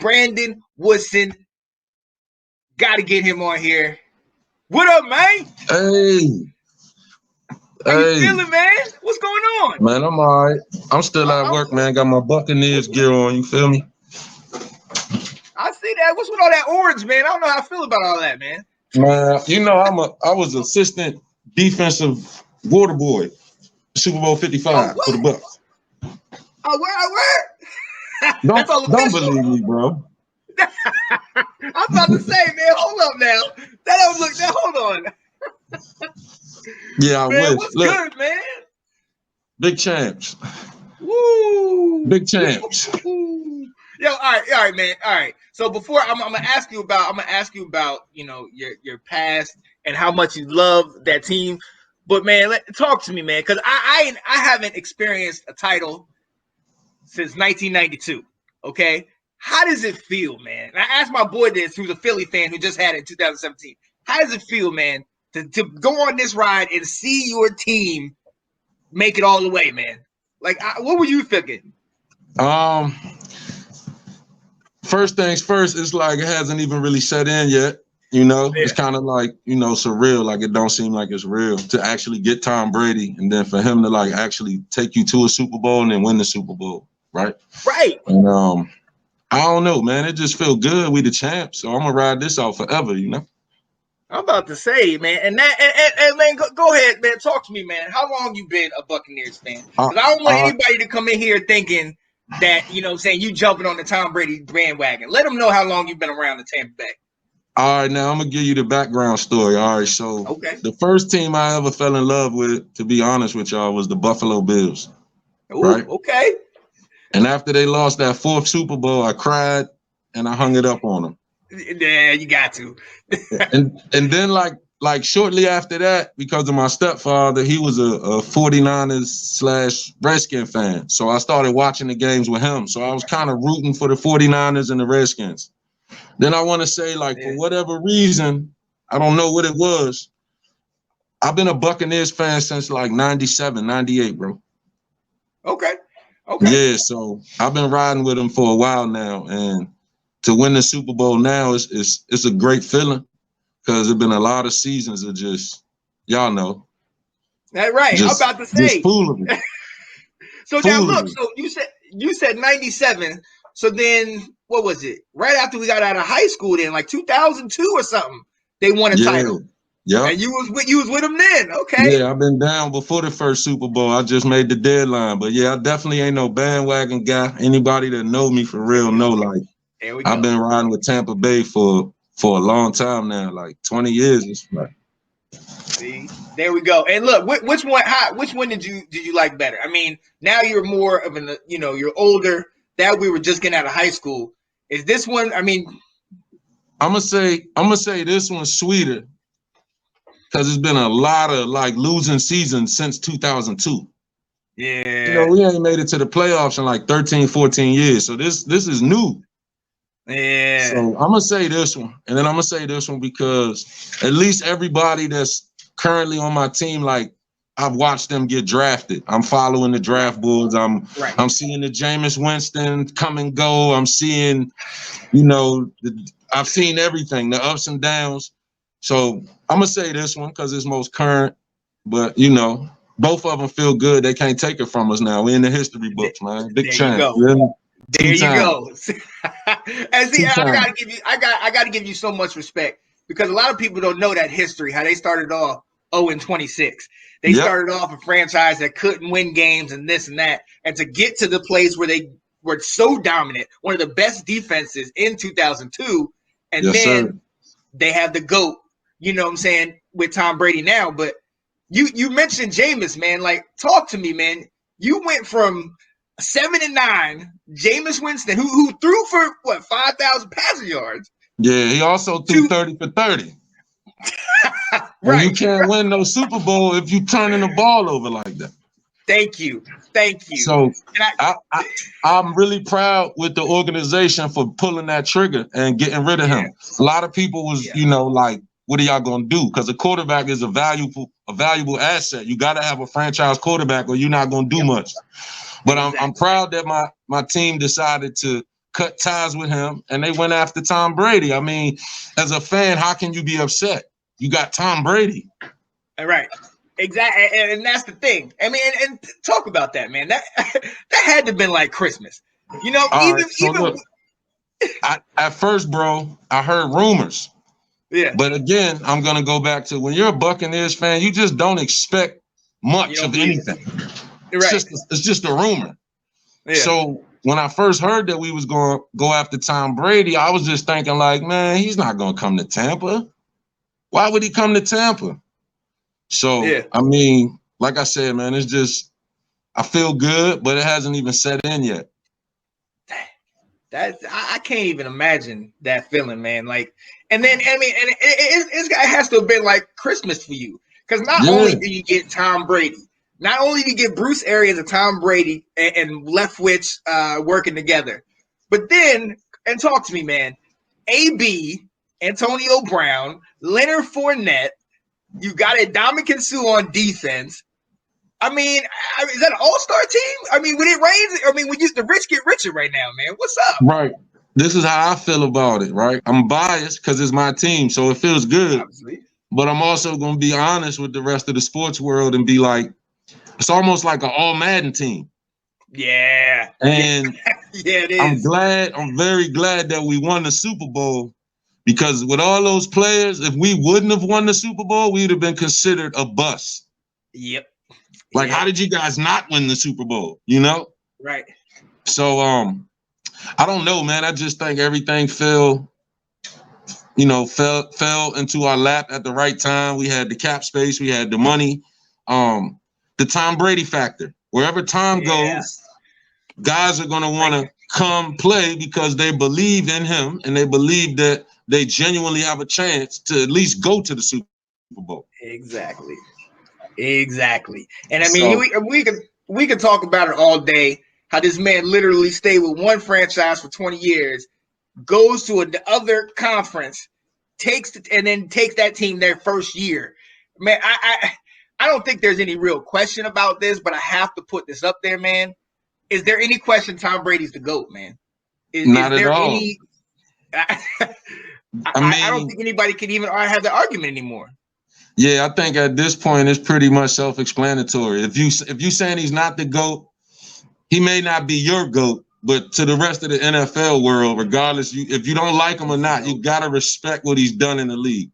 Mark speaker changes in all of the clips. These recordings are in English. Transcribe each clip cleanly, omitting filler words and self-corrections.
Speaker 1: Brandon Woodson. Got to get him on here. What up, man?
Speaker 2: Hey.
Speaker 1: How you feeling, man? What's going on?
Speaker 2: Man, I'm all right. I'm still at work, man. Got my Buccaneers gear on. You feel me?
Speaker 1: I see that. What's with all that orange, man? I don't know how I feel about all that, man.
Speaker 2: Man, you know, I was assistant defensive water boy, Super Bowl 55 for the Bucs.
Speaker 1: Oh, where?
Speaker 2: Don't believe me, bro.
Speaker 1: I'm about to say, man, hold up now. That don't look. Hold on.
Speaker 2: Yeah, I
Speaker 1: man,
Speaker 2: wish.
Speaker 1: What's
Speaker 2: Look,
Speaker 1: good, man?
Speaker 2: big champs.
Speaker 1: Woo!
Speaker 2: Big champs.
Speaker 1: Woo. Yo, all right, man. All right. So before I'm gonna ask you about your past and how much you love that team. But man, talk to me, man, because I haven't experienced a title since 1992. Okay, how does it feel, man? And I asked my boy this, who's a Philly fan who just had it in 2017. How does it feel, man, to go on this ride and see your team make it all the way, man? Like, what were you thinking?
Speaker 2: First things first, it's like it hasn't even really set in yet. You know, It's kind of like, surreal. Like, it don't seem like it's real to actually get Tom Brady and then for him to like actually take you to a Super Bowl and then win the Super Bowl, right?
Speaker 1: Right.
Speaker 2: And I don't know, man. It just feel good. We the champs, so I'm gonna ride this out forever,
Speaker 1: I'm about to say, man, and man, go ahead, man. Talk to me, man. How long you been a Buccaneers fan? Because I don't want anybody to come in here thinking that, saying you jumping on the Tom Brady bandwagon. Let them know how long you've been around the Tampa Bay.
Speaker 2: All right, now I'm gonna give you the background story. All right, so The first team I ever fell in love with, to be honest with y'all, was the Buffalo Bills.
Speaker 1: Ooh, right? Okay.
Speaker 2: And after they lost that fourth Super Bowl, I cried and I hung it up on them.
Speaker 1: Yeah, you got to.
Speaker 2: and then like shortly after that, because of my stepfather, he was a 49ers / Redskin fan. So I started watching the games with him. So I was kind of rooting for the 49ers and the Redskins. Then I want to say, for whatever reason, I don't know what it was, I've been a Buccaneers fan since like 97, 98, bro.
Speaker 1: Okay.
Speaker 2: Yeah, so I've been riding with them for a while now, and to win the Super Bowl now it's a great feeling because it's been a lot of seasons of just, y'all know.
Speaker 1: That's right. I'm about to say.
Speaker 2: Just fooling me.
Speaker 1: So now look, so you said 97. So then what was it? Right after we got out of high school, then like 2002 or something, they won a title.
Speaker 2: Yeah.
Speaker 1: And you was with them then. Okay.
Speaker 2: Yeah, I've been down before the first Super Bowl. I just made the deadline. But yeah, I definitely ain't no bandwagon guy. Anybody that know me for real know, like, I've been riding with Tampa Bay for a long time now, like 20 years. It's like,
Speaker 1: see, there we go. And look, which one did you like better? I mean, now you're more of an, you're older. That we were just getting out of high school. Is this one? I mean,
Speaker 2: I'm gonna say this one's sweeter because it's been a lot of like losing seasons since 2002.
Speaker 1: Yeah,
Speaker 2: we ain't made it to the playoffs in like 13, 14 years. So this is new.
Speaker 1: Yeah.
Speaker 2: So I'm gonna say this one, and then I'm gonna say this one because at least everybody that's currently on my team, like, I've watched them get drafted. I'm following the draft boards. I'm seeing the Jameis Winston come and go. I'm seeing, I've seen everything, the ups and downs. So I'm gonna say this one because it's most current. But both of them feel good. They can't take it from us now. We're in the history books, man. Big champ.
Speaker 1: There you go. And see, I gotta give you so much respect because a lot of people don't know that history, how they started off 0-26. They started off a franchise that couldn't win games and this and that. And to get to the place where they were so dominant, one of the best defenses in 2002, and then they have the GOAT, with Tom Brady now. But you mentioned Jameis, man. Like, talk to me, man. You went from 7-9, Jameis Winston, who threw for 5,000 passing yards.
Speaker 2: Yeah, he also threw 30 for 30. Right. You can't win no Super Bowl if you turning the ball over like that.
Speaker 1: Thank you.
Speaker 2: So I'm really proud with the organization for pulling that trigger and getting rid of him. A lot of people was, like, what are y'all gonna do? Because a quarterback is a valuable asset. You got to have a franchise quarterback, or you're not gonna do much. But I'm proud that my team decided to cut ties with him, and they went after Tom Brady. I mean, as a fan, how can you be upset? You got Tom Brady.
Speaker 1: Right. Exactly. And that's the thing. I mean, and talk about that, man. That had to have been like Christmas. You know,
Speaker 2: Look, at first, bro, I heard rumors.
Speaker 1: Yeah.
Speaker 2: But again, I'm gonna go back to when you're a Buccaneers fan, you just don't expect much of anything.
Speaker 1: Right.
Speaker 2: It's just a rumor.
Speaker 1: Yeah.
Speaker 2: So when I first heard that we was going to go after Tom Brady, I was just thinking like, man, he's not going to come to Tampa. Why would he come to Tampa? So, I mean, like I said, man, it's just, I feel good, but it hasn't even set in yet.
Speaker 1: I can't even imagine that feeling, man. Like, and then, I mean, and it has to have been like Christmas for you. Because not only do you get Tom Brady, not only do you get Bruce Arians and Tom Brady and Leftwich working together, but then, and talk to me, man, AB, Antonio Brown, Leonard Fournette, you got Ndamukong Suh on defense. I mean, is that an all-star team? I mean, when it rains, I mean, the rich get richer right now, man. What's up?
Speaker 2: Right. This is how I feel about it, right? I'm biased because it's my team, so it feels good.
Speaker 1: Obviously.
Speaker 2: But I'm also going to be honest with the rest of the sports world and be like, it's almost like an all-Madden team.
Speaker 1: Yeah.
Speaker 2: And
Speaker 1: yeah, it is.
Speaker 2: I'm very glad that we won the Super Bowl, because with all those players, if we wouldn't have won the Super Bowl, we would have been considered a bust.
Speaker 1: Yep.
Speaker 2: Like, how did you guys not win the Super Bowl? You know?
Speaker 1: Right.
Speaker 2: So, I don't know, man. I just think everything fell into our lap at the right time. We had the cap space. We had the money. The Tom Brady factor. Wherever Tom goes, guys are going to want to come play because they believe in him and they believe that they genuinely have a chance to at least go to the Super Bowl.
Speaker 1: Exactly. And I mean, we could talk about it all day, how this man literally stayed with one franchise for 20 years, goes to another conference, takes that team their first year. Man, I don't think there's any real question about this, but I have to put this up there, man. Is there any question Tom Brady's the GOAT, man?
Speaker 2: Not at all.
Speaker 1: I don't think anybody can even have the argument anymore.
Speaker 2: Yeah, I think at this point it's pretty much self-explanatory. If you saying he's not the GOAT, he may not be your GOAT, but to the rest of the NFL world, regardless, if you don't like him or not, you gotta respect what he's done in the league.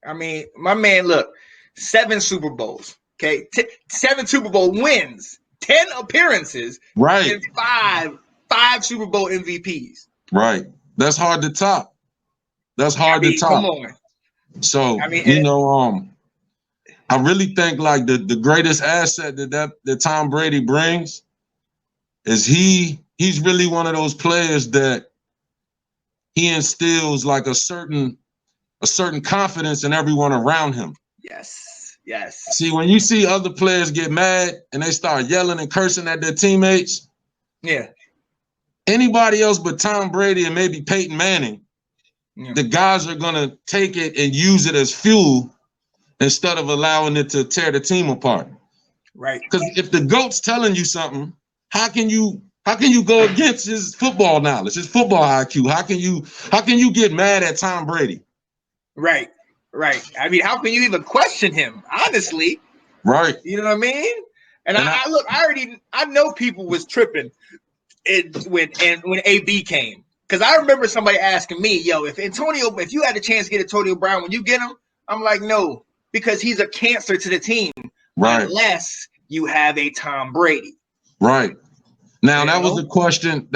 Speaker 1: I mean, my man, look, 7 Super Bowls, okay, 7 Super Bowl wins, 10 appearances,
Speaker 2: right,
Speaker 1: and five Super Bowl MVPs.
Speaker 2: Right, that's hard to top. That's hard to top.
Speaker 1: Come on.
Speaker 2: So, I really think like the greatest asset that Tom Brady brings is he's really one of those players that he instills like a certain confidence in everyone around him.
Speaker 1: Yes.
Speaker 2: See, when you see other players get mad and they start yelling and cursing at their teammates, anybody else but Tom Brady and maybe Peyton Manning, the guys are going to take it and use it as fuel instead of allowing it to tear the team apart.
Speaker 1: Right.
Speaker 2: Because if the GOAT's telling you something, how can you go against his football knowledge, his football IQ? How can you get mad at Tom Brady?
Speaker 1: Right. I mean, how can you even question him, honestly?
Speaker 2: Right.
Speaker 1: You know what I mean? And I know people was tripping when AB came. Because I remember somebody asking me, if you had a chance to get Antonio Brown, would you get him? I'm like, no, because he's a cancer to the team.
Speaker 2: Right.
Speaker 1: Unless you have a Tom Brady.
Speaker 2: Right. Now, that was a question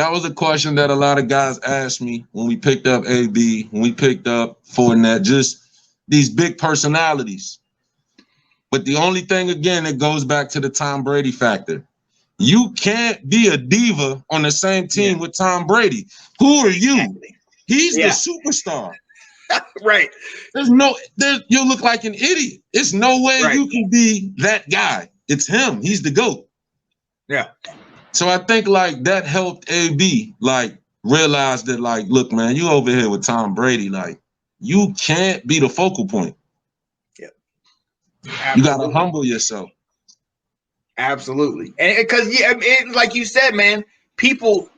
Speaker 2: that a lot of guys asked me when we picked up AB, when we picked up Fournette, just these big personalities. But the only thing, again, it goes back to the Tom Brady factor. You can't be a diva on the same team with Tom Brady. Who are you? Exactly. He's the superstar.
Speaker 1: Right.
Speaker 2: You'll look like an idiot. It's no way you can be that guy. It's him. He's the GOAT.
Speaker 1: Yeah.
Speaker 2: So I think like that helped AB like realize that like, look, man, you over here with Tom Brady, like you can't be the focal point.
Speaker 1: Yeah.
Speaker 2: You gotta humble yourself.
Speaker 1: Absolutely. And because like you said, man, people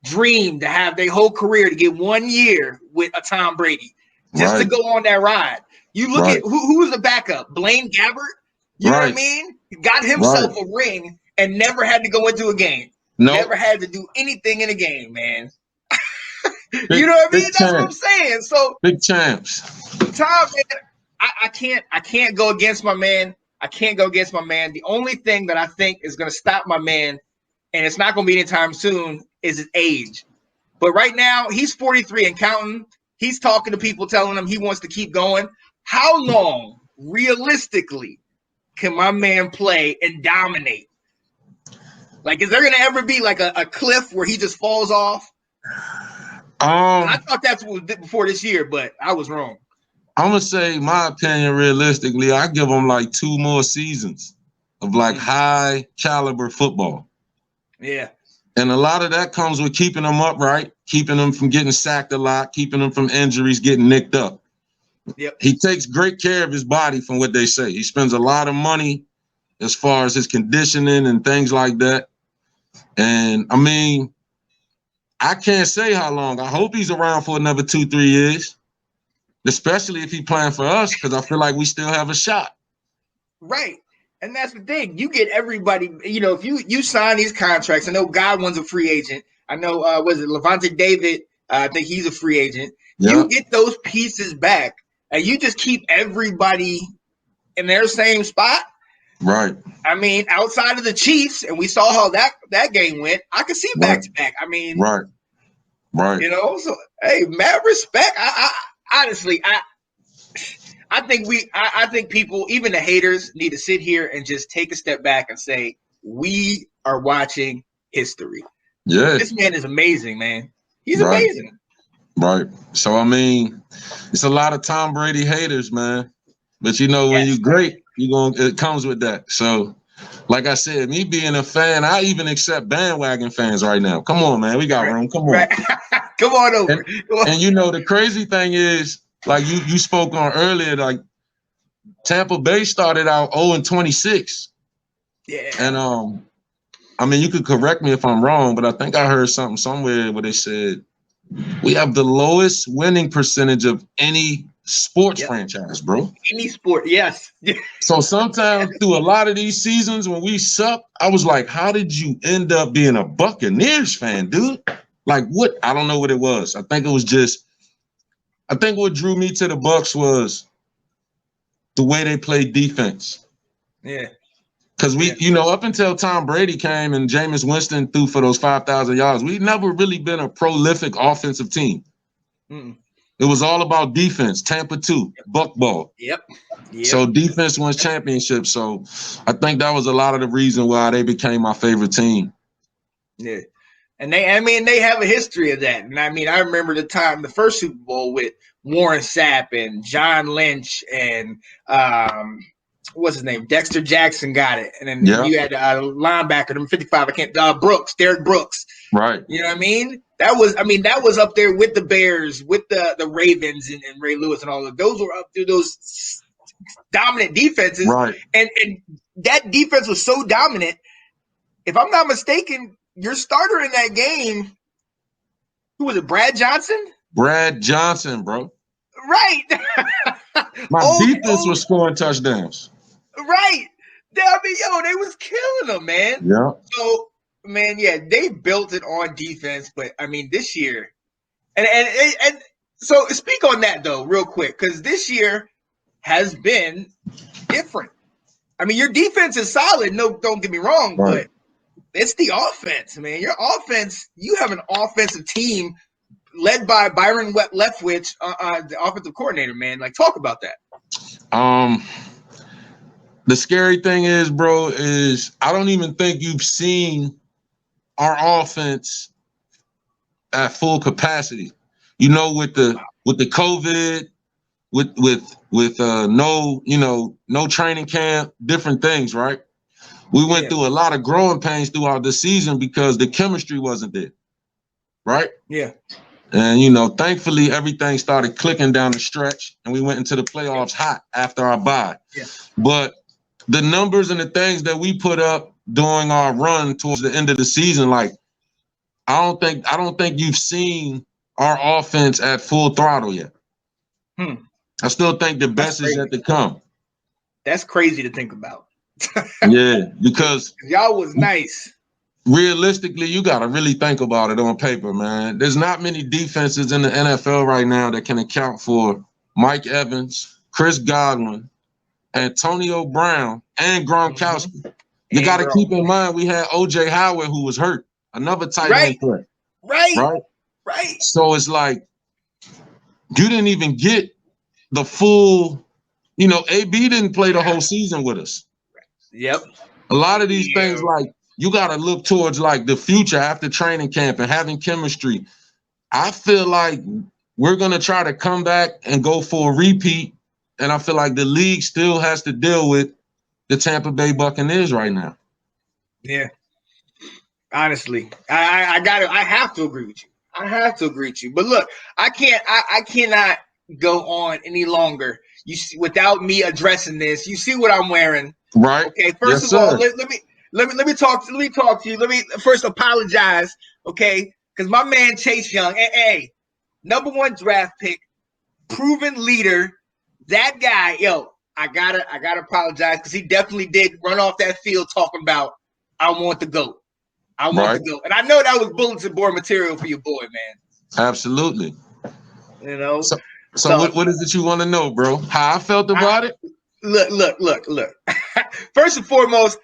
Speaker 1: dream to have their whole career to get 1 year with a Tom Brady just to go on that ride. You look at who was the backup? Blaine Gabbert. You know what I mean? He got himself a ring and never had to go into a game. Nope. Never had to do anything in a game, man. You know what I mean? That's what I'm saying. So
Speaker 2: big champs.
Speaker 1: Tom, man, I can't go against my man. I can't go against my man. The only thing that I think is going to stop my man, and it's not going to be anytime soon, is his age. But right now, he's 43 and counting. He's talking to people, telling them he wants to keep going. How long, realistically, can my man play and dominate? Like, is there going to ever be like a cliff where he just falls off? I thought that's what we did before this year, but I was wrong.
Speaker 2: I'm going to say, my opinion, realistically, I give him like 2 more seasons of like high caliber football.
Speaker 1: Yeah.
Speaker 2: And a lot of that comes with keeping them upright, keeping them from getting sacked a lot, keeping them from injuries, getting nicked up.
Speaker 1: Yep.
Speaker 2: He takes great care of his body from what they say. He spends a lot of money as far as his conditioning and things like that. And, I mean, I can't say how long. I hope he's around for another 2-3 years. Especially if he's playing for us, because I feel like we still have a shot.
Speaker 1: Right. And that's the thing. You get everybody, if you sign these contracts, I know Godwin's a free agent. I know, was it Levante David? I think he's a free agent. Yep. You get those pieces back, and you just keep everybody in their same spot.
Speaker 2: Right.
Speaker 1: I mean, outside of the Chiefs, and we saw how that game went, I could see back-to-back. I mean.
Speaker 2: Right.
Speaker 1: So, hey, mad respect. Honestly, I think people, even the haters, need to sit here and just take a step back and say, we are watching history.
Speaker 2: Yeah.
Speaker 1: This man is amazing, man. He's amazing.
Speaker 2: Right. So, I mean, it's a lot of Tom Brady haters, man. But, when you're great, it comes with that. So, like I said, me being a fan, I even accept bandwagon fans right now. Come on, man. We got room. Come on.
Speaker 1: Come on over.
Speaker 2: And the crazy thing is, like you spoke on earlier, like Tampa Bay started out 0-26.
Speaker 1: Yeah.
Speaker 2: And I mean, you could correct me if I'm wrong, but I think I heard something somewhere where they said we have the lowest winning percentage of any sports franchise, bro.
Speaker 1: Any sport, yes.
Speaker 2: So sometimes through a lot of these seasons when we suck, I was like, how did you end up being a Buccaneers fan, dude? Like what? I don't know what it was. I think what drew me to the Bucs was the way they played defense.
Speaker 1: Yeah.
Speaker 2: Because up until Tom Brady came and Jameis Winston threw for those 5,000 yards, we've never really been a prolific offensive team.
Speaker 1: Mm-mm.
Speaker 2: It was all about defense. Tampa 2, Buck ball.
Speaker 1: Yep.
Speaker 2: So defense wins championships. So I think that was a lot of the reason why they became my favorite team.
Speaker 1: Yeah. And they have a history of that. And I mean, I remember the first Super Bowl with Warren Sapp and John Lynch and what's his name? Dexter Jackson got it. And then you had a linebacker, number 55, Derek Brooks.
Speaker 2: Right.
Speaker 1: You know what I mean? That was up there with the Bears, with the Ravens and Ray Lewis and all of those were up through those dominant defenses.
Speaker 2: Right.
Speaker 1: And that defense was so dominant. If I'm not mistaken, your starter in that game, who was it? Brad Johnson?
Speaker 2: Brad Johnson, bro.
Speaker 1: Right.
Speaker 2: My defense was scoring touchdowns.
Speaker 1: Right. I mean, they was killing them, man.
Speaker 2: Yeah.
Speaker 1: So, man, they built it on defense, but I mean, this year, and so speak on that though, real quick, because this year has been different. I mean, your defense is solid. No, don't get me wrong, but it's the offense, man. Your offense, you have an offensive team led by Byron Leftwich, the offensive coordinator, man. Like, talk about that.
Speaker 2: The scary thing is, bro, is I don't even think you've seen our offense at full capacity. With the COVID, with no training camp, different things, right? We went through a lot of growing pains throughout the season because the chemistry wasn't there, right?
Speaker 1: Yeah.
Speaker 2: And, thankfully, everything started clicking down the stretch, and we went into the playoffs hot after our bye.
Speaker 1: Yeah.
Speaker 2: But the numbers and the things that we put up during our run towards the end of the season, like, I don't think you've seen our offense at full throttle yet. I still think the best is yet to come.
Speaker 1: That's crazy to think about.
Speaker 2: Yeah, because
Speaker 1: y'all was nice.
Speaker 2: Realistically, you got to really think about it on paper, man. There's not many defenses in the NFL right now that can account for Mike Evans, Chris Godwin, Antonio Brown, and Gronkowski. You got to keep in mind we had O.J. Howard who was hurt, another tight end threat.
Speaker 1: Right.
Speaker 2: So it's like you didn't even get the full, AB didn't play the whole season with us.
Speaker 1: Yep.
Speaker 2: A lot of these things, like, you got to look towards, like, the future after training camp and having chemistry. I feel like we're going to try to come back and go for a repeat, and I feel like the league still has to deal with the Tampa Bay Buccaneers right now.
Speaker 1: Yeah. Honestly, I have to agree with you. I have to agree with you. But look, I cannot go on any longer. You see, without me addressing this. You see what I'm wearing,
Speaker 2: right?
Speaker 1: Okay. First of all, let me talk to you. Let me first apologize, okay? Because my man Chase Young, hey, #1 draft pick, proven leader. That guy, I gotta apologize because he definitely did run off that field talking about I want the GOAT. I want to go. And I know that was bulletin board material for your boy, man.
Speaker 2: Absolutely. So what is it you want to know, bro? How I felt about it?
Speaker 1: Look. First and foremost,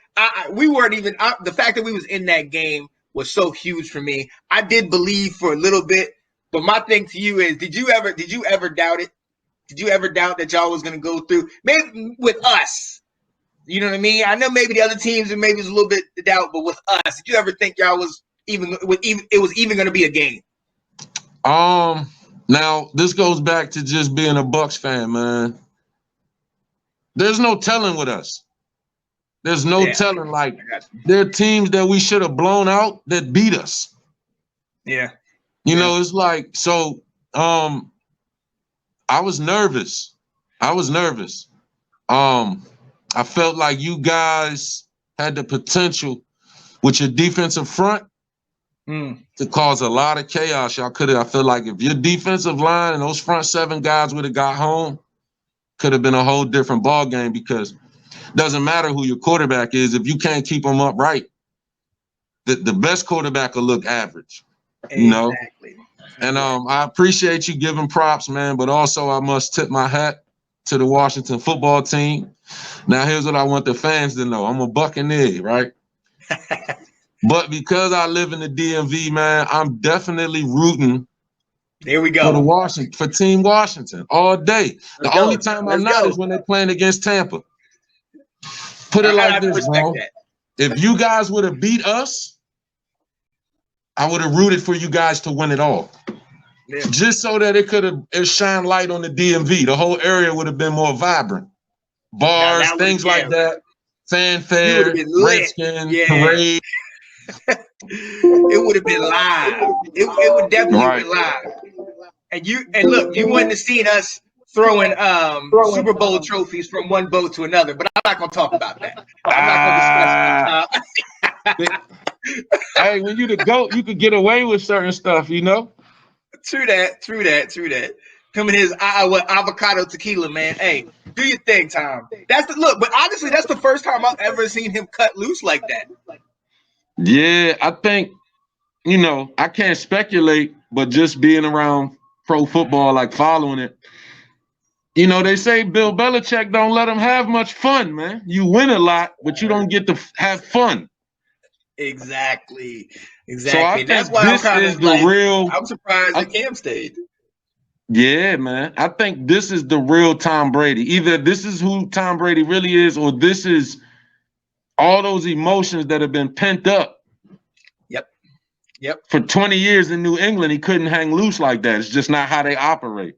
Speaker 1: we weren't even the fact that we was in that game was so huge for me. I did believe for a little bit, but my thing to you is, did you ever doubt it? Did you ever doubt that y'all was going to go through? Maybe with us. You know what I mean? I know maybe the other teams and maybe it's a little bit of doubt, but with us, did you ever think y'all was even going to be a game?
Speaker 2: Now this goes back to just being a Bucs fan, man. There's no telling with us. There's no telling. Like, there are teams that we should have blown out that beat us.
Speaker 1: Yeah.
Speaker 2: You know, it's like, so I was nervous. I felt like you guys had the potential with your defensive front to cause a lot of chaos. I feel like if your defensive line and those front 7 guys would have got home, could have been a whole different ball game, because it doesn't matter who your quarterback is. If you can't keep them upright, the best quarterback will look average, you know? And I appreciate you giving props, man, but also I must tip my hat to the Washington football team. Now, here's what I want the fans to know. I'm a Buccaneer, right? But because I live in the DMV, man, I'm definitely rooting
Speaker 1: there we go
Speaker 2: for Team Washington all day. The only time I'm not is when they're playing against Tampa. Put it like this, bro. If you guys would have beat us, I would have rooted for you guys to win it all. Yeah. Just so that it shined light on the DMV. The whole area would have been more vibrant. Bars, things like that. Fanfare, Redskins, parade.
Speaker 1: It would have been live. It would definitely be live. And look, you wouldn't have seen us throwing Super Bowl trophies from one boat to another, but I'm not gonna talk about that. I'm not
Speaker 2: gonna discuss Hey, when you the GOAT, you could get away with certain stuff, you know?
Speaker 1: True that. Coming his avocado tequila, man. Hey, do your thing, Tom. But honestly, that's the first time I've ever seen him cut loose like that.
Speaker 2: Yeah, I think, I can't speculate, but just being around pro football, like following it, they say Bill Belichick don't let him have much fun, man. You win a lot, but you don't get to have fun.
Speaker 1: Exactly.
Speaker 2: So I think that's why
Speaker 1: I'm surprised that Cam stayed.
Speaker 2: Yeah, man. I think this is the real Tom Brady. Either this is who Tom Brady really is, or this is all those emotions that have been pent up.
Speaker 1: Yep.
Speaker 2: For 20 years in New England, he couldn't hang loose like that. It's just not how they operate.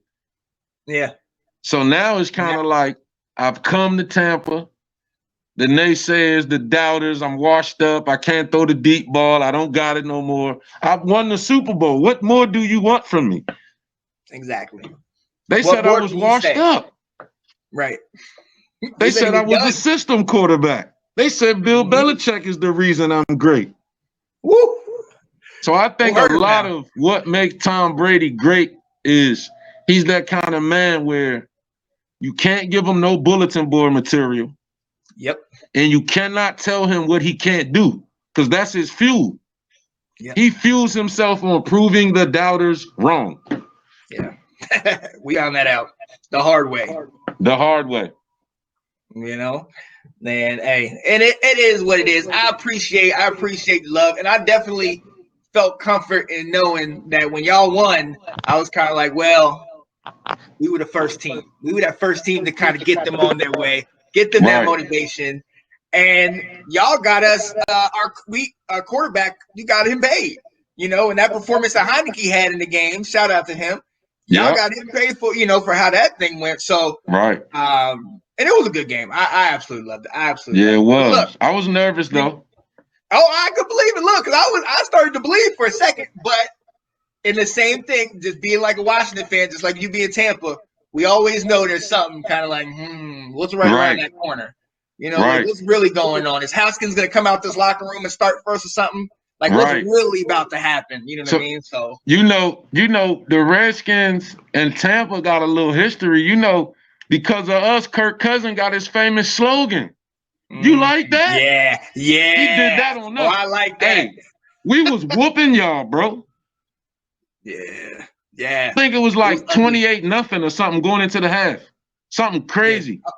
Speaker 1: Yeah.
Speaker 2: So now it's kind of like, I've come to Tampa. The naysayers, the doubters, I'm washed up. I can't throw the deep ball. I don't got it no more. I've won the Super Bowl. What more do you want from me?
Speaker 1: Exactly.
Speaker 2: They said I was washed up.
Speaker 1: Right.
Speaker 2: They said I was a system quarterback. They said Bill Belichick is the reason I'm great.
Speaker 1: Woo!
Speaker 2: So I think a lot of what makes Tom Brady great is he's that kind of man where you can't give him no bulletin board material.
Speaker 1: Yep.
Speaker 2: And you cannot tell him what he can't do because that's his fuel. Yep. He fuels himself on proving the doubters wrong.
Speaker 1: Yeah. We found that out the hard way.
Speaker 2: The hard way.
Speaker 1: You know? Man, hey, and it is what it is. I appreciate the love, and I definitely felt comfort in knowing that when y'all won, I was kind of like, well, we were the first team. We were that first team to kind of get them on their way, get them that motivation, and y'all got us our quarterback. You got him paid, you know, and that performance that Heineke had in the game. Shout out to him. Y'all got him paid for, you know, for how that thing went. So and it was a good game. I absolutely loved it. I absolutely loved it.
Speaker 2: It was. Look, I was nervous though.
Speaker 1: Oh, I could believe it. Look, because I started to believe for a second, but in the same thing, just being like a Washington fan, just like you being Tampa, we always know there's something kind of like, what's right around that corner? You know, like, what's really going on? Is Haskins going to come out this locker room and start first or something? Like, what's really about to happen? You know what I mean? So
Speaker 2: you know, the Redskins and Tampa got a little history. You know, because of us, Kirk Cousins got his famous slogan. You like that?
Speaker 1: Yeah.
Speaker 2: He did that on us.
Speaker 1: Oh, I like that.
Speaker 2: Hey, we was whooping y'all, bro.
Speaker 1: Yeah.
Speaker 2: I think it was like 28-0 or something going into the half. Something crazy.
Speaker 1: Yeah.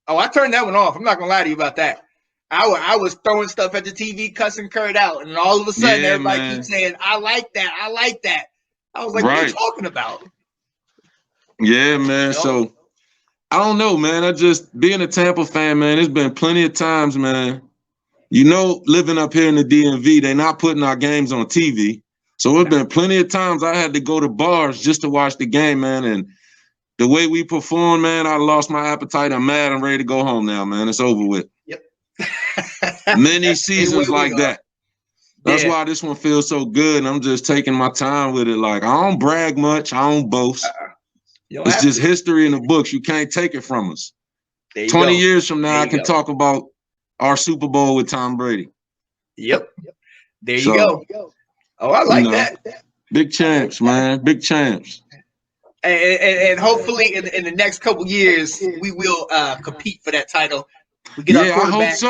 Speaker 1: Oh, I turned that one off. I'm not gonna lie to you about that. I was throwing stuff at the TV, cussing Kurt out, and all of a sudden everybody keeps saying, I like that. I like that. I was like, what are you talking about?
Speaker 2: Yeah, man. So I don't know, man. I just being a Tampa fan, man, there's been plenty of times, man. You know, living up here in the DMV, they're not putting our games on TV. So it's been plenty of times I had to go to bars just to watch the game, man. And the way we perform, man, I lost my appetite. I'm mad. I'm ready to go home now, man. It's over with.
Speaker 1: Yep.
Speaker 2: Many seasons like that. That's why this one feels so good. And I'm just taking my time with it. Like, I don't brag much. I don't boast. It's just history in the books. You can't take it from us. 20 years from now, I can talk about our Super Bowl with Tom Brady.
Speaker 1: Yep. There you go. Oh, I like that.
Speaker 2: Big champs, man. Big champs.
Speaker 1: And hopefully in the next couple years, we will compete for that title. We get our quarterback.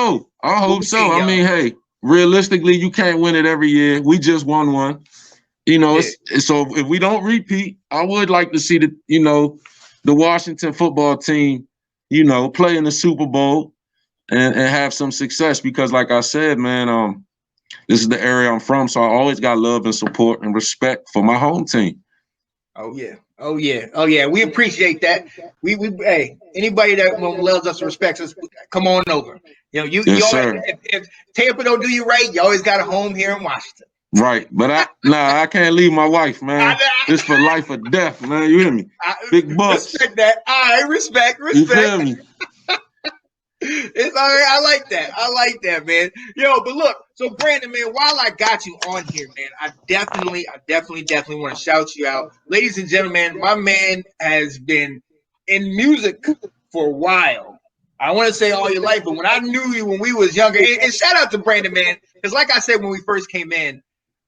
Speaker 2: I hope so. I mean, hey, realistically, you can't win it every year. We just won one. You know, so if we don't repeat, I would like to see the Washington football team, play in the Super Bowl and have some success because, like I said, man, this is the area I'm from, so I always got love and support and respect for my home team.
Speaker 1: Oh yeah. We appreciate that. We hey, anybody that loves us and respects us, come on over. You know, you always, if Tampa don't do you right, you always got a home here in Washington.
Speaker 2: Right, but I can't leave my wife, man. It's for life or death, man. You hear me? Big bucks.
Speaker 1: Respect that. I respect.
Speaker 2: You feel me?
Speaker 1: It's all right. I like that, man. Yo, but look, so Brandon, man, while I got you on here, man, I definitely want to shout you out. Ladies and gentlemen, my man has been in music for a while. I want to say all your life, but when I knew you when we was younger, and shout out to Brandon, man, because like I said when we first came in,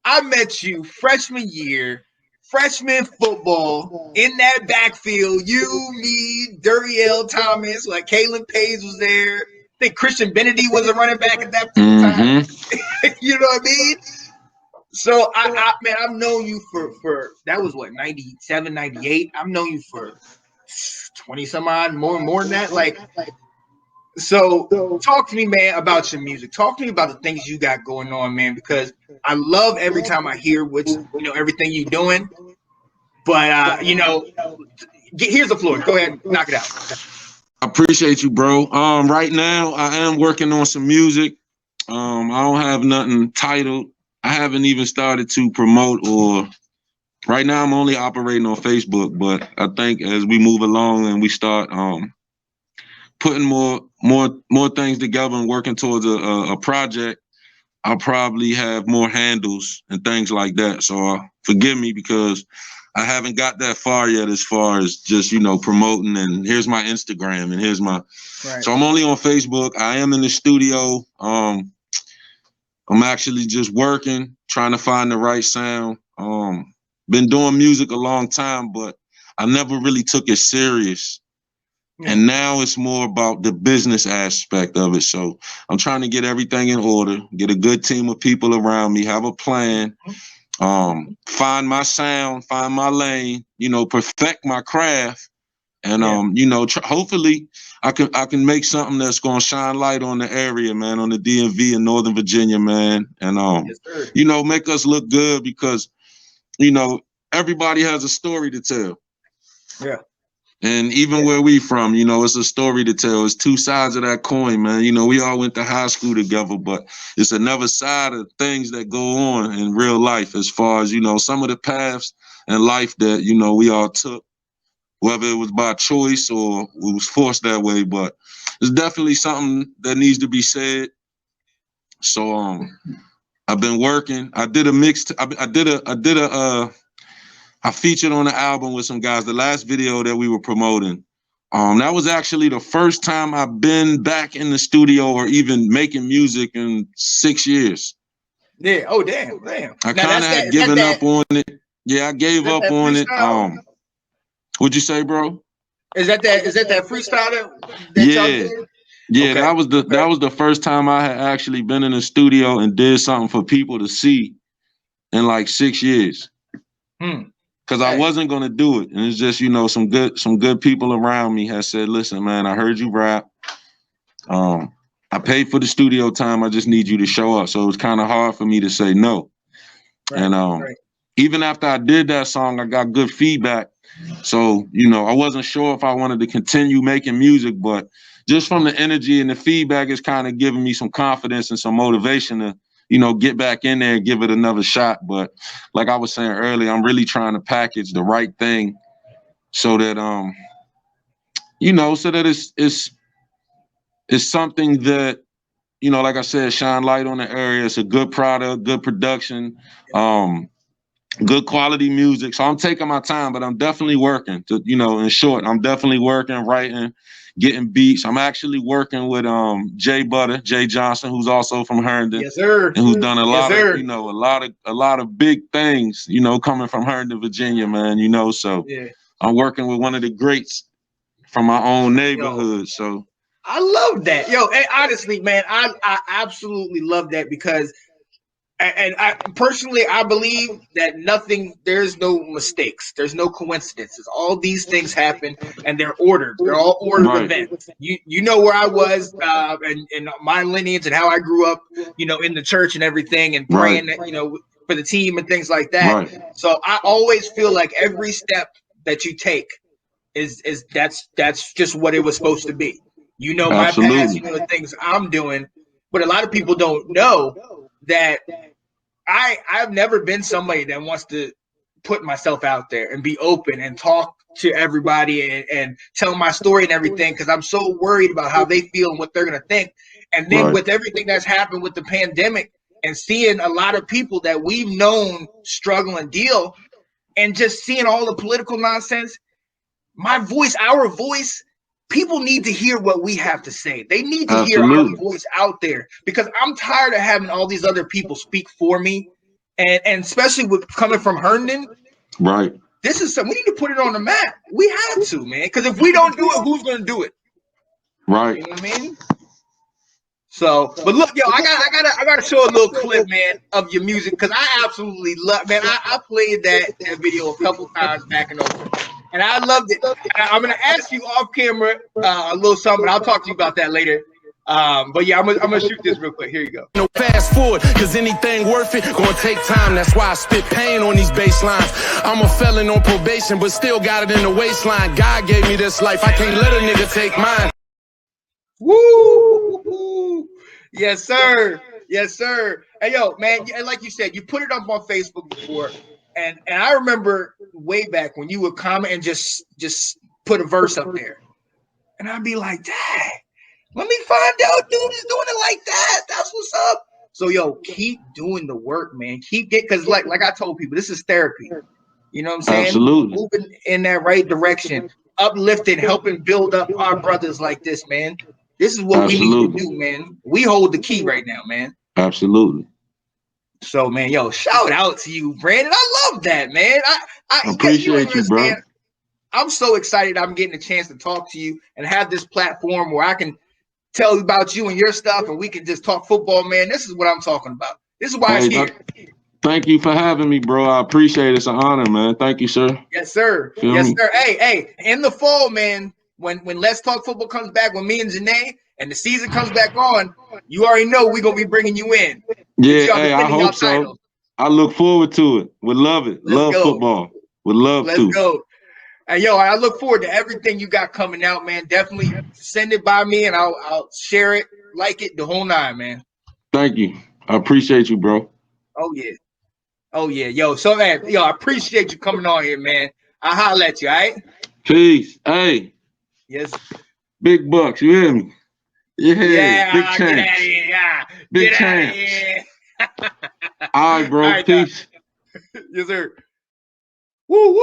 Speaker 1: I met you freshman year, freshman football in that backfield. You, me, Duriel Thomas, like Kalen Page was there. I think Christian Benedy was a running back at that time. You know what I mean? So I've known you for that was what 97, 98. I've known you for 20 some odd, more than that. Like, so talk to me, man, about your music. Talk to me about the things you got going on, man, because I love every time I hear everything you're doing. But here's the floor. Go ahead and knock it out.
Speaker 2: I appreciate you, bro. Right now I am working on some music. I don't have nothing titled. I haven't even started to promote or right now I'm only operating on Facebook, but I think as we move along and we start putting more things together and working towards a project, I'll probably have more handles and things like that. So forgive me because I haven't got that far yet as far as just, promoting and here's my Instagram and here's my, So I'm only on Facebook. I am in the studio. I'm actually just working, trying to find the right sound. Been doing music a long time, but I never really took it serious. Yeah. And now it's more about the business aspect of it. So I'm trying to get everything in order, get a good team of people around me, have a plan, find my sound, find my lane, you know, perfect my craft. And you know, hopefully I can make something that's gonna shine light on the area, man, on the DMV in Northern Virginia, man. And yes, you know, make us look good because, you know, everybody has a story to tell.
Speaker 1: Yeah.
Speaker 2: And even where we from, you know, it's a story to tell. It's two sides of that coin, man. You know, we all went to high school together, but it's another side of things that go on in real life as far as, you know, some of the paths in life that, you know, we all took, whether it was by choice or it was forced that way. But it's definitely something that needs to be said. So I've been working. I did a mix. I featured on the album with some guys. The last video that we were promoting, that was actually the first time I've been back in the studio or even making music in 6 years.
Speaker 1: Yeah. Oh, damn.
Speaker 2: I kind of had given up on it. Yeah, I gave up on it. What'd you say, bro?
Speaker 1: Is that freestyle that
Speaker 2: yeah.
Speaker 1: Y'all did?
Speaker 2: Yeah, okay. That was the first time I had actually been in the studio and did something for people to see in like 6 years. Because I wasn't gonna do it, and it's just, you know, some good people around me had said, "Listen, man, I heard you rap. I paid for the studio time. I just need you to show up." So it was kind of hard for me to say no. Right, and even after I did that song, I got good feedback. So, you know, I wasn't sure if I wanted to continue making music, but just from the energy and the feedback, it's kind of giving me some confidence and some motivation to, you know, get back in there and give it another shot. But like I was saying earlier, I'm really trying to package the right thing so that, you know, so that it's something that, you know, like I said, shine light on the area. It's a good product, good production, good quality music. So I'm taking my time, but I'm definitely working to, you know, in short, I'm definitely working, writing, getting beats. I'm actually working with Jay Johnson, who's also from Herndon.
Speaker 1: Yes, sir.
Speaker 2: And who's done a lot of, you know, a lot of big things, you know, coming from Herndon, Virginia, man, you know. So I'm working with one of the greats from my own neighborhood. So
Speaker 1: I love that. Yo, and honestly, man, I absolutely love that because I personally, I believe that there's no mistakes. There's no coincidences. All these things happen and they're ordered. They're all ordered events. You know where I was and my lineage and how I grew up, you know, in the church and everything and praying, you know, for the team and things like that. So I always feel like every step that you take is that's just what it was supposed to be. You know, my past, you know, the things I'm doing, but a lot of people don't know that I've never been somebody that wants to put myself out there and be open and talk to everybody and tell my story and everything because I'm so worried about how they feel and what they're going to think. And then with everything that's happened with the pandemic and seeing a lot of people that we've known struggle and deal and just seeing all the political nonsense, our voice, people need to hear what we have to say. They need to hear our voice out there because I'm tired of having all these other people speak for me. And especially with coming from Herndon.
Speaker 2: Right.
Speaker 1: This is something we need to put it on the map. We have to, man. Because if we don't do it, who's going to do it?
Speaker 2: Right.
Speaker 1: You know what I mean? So, but look, yo, I gotta show a little clip, man, of your music because I absolutely love, man. I played that video a couple times back in the and I loved it. I'm gonna ask you off camera a little something, but I'll talk to you about that later. But yeah, I'm gonna shoot this real quick. Here you go.
Speaker 3: No fast forward, cause anything worth it gonna take time. That's why I spit pain on these bass lines. I'm a felon on probation, but still got it in the waistline. God gave me this life, I can't let a nigga take mine.
Speaker 1: Woo! Yes, sir. Yes, sir. Hey, yo, man, like you said, you put it up on Facebook before, and I remember way back when you would comment and just put a verse up there, and I'd be like, dang, let me find out dude is doing it like that. That's what's up. So, yo, keep doing the work, man. Because like I told people, this is therapy. You know what I'm saying?
Speaker 2: Absolutely.
Speaker 1: Moving in that right direction, uplifting, helping build up our brothers like this, man. This is what we need to do, man. We hold the key right now, man.
Speaker 2: Absolutely.
Speaker 1: So, man, yo, shout out to you, Brandon. I love that, man. I
Speaker 2: appreciate you, bro.
Speaker 1: I'm so excited I'm getting a chance to talk to you and have this platform where I can tell you about you and your stuff, and we can just talk football, man. This is what I'm talking about. This is why it's here.
Speaker 2: Thank you for having me, bro. I appreciate it. It's an honor, man. Thank you, sir.
Speaker 1: Yes, sir. Yes, sir. Hey, in the fall, man, when Let's Talk Football comes back with me and Janae and the season comes back on, you already know we're going to be bringing you in.
Speaker 2: Yeah, hey, I hope so. Titles. I look forward to it. Would love it. Love football. Would love to.
Speaker 1: Let's go. Hey, yo, I look forward to everything you got coming out, man. Definitely send it by me, and I'll share it, like it, the whole nine, man.
Speaker 2: Thank you. I appreciate you, bro.
Speaker 1: Oh, yeah. Oh, yeah. Yo, so, man, yo, I appreciate you coming on here, man. I'll holler at you, all right?
Speaker 2: Peace. Hey.
Speaker 1: Yes.
Speaker 2: Big bucks, you hear me? Yeah. Big chance.
Speaker 1: Get out of here. Yeah.
Speaker 2: Big chance. All right, bro. All right, peace.
Speaker 1: Yes, sir. Woo, woo.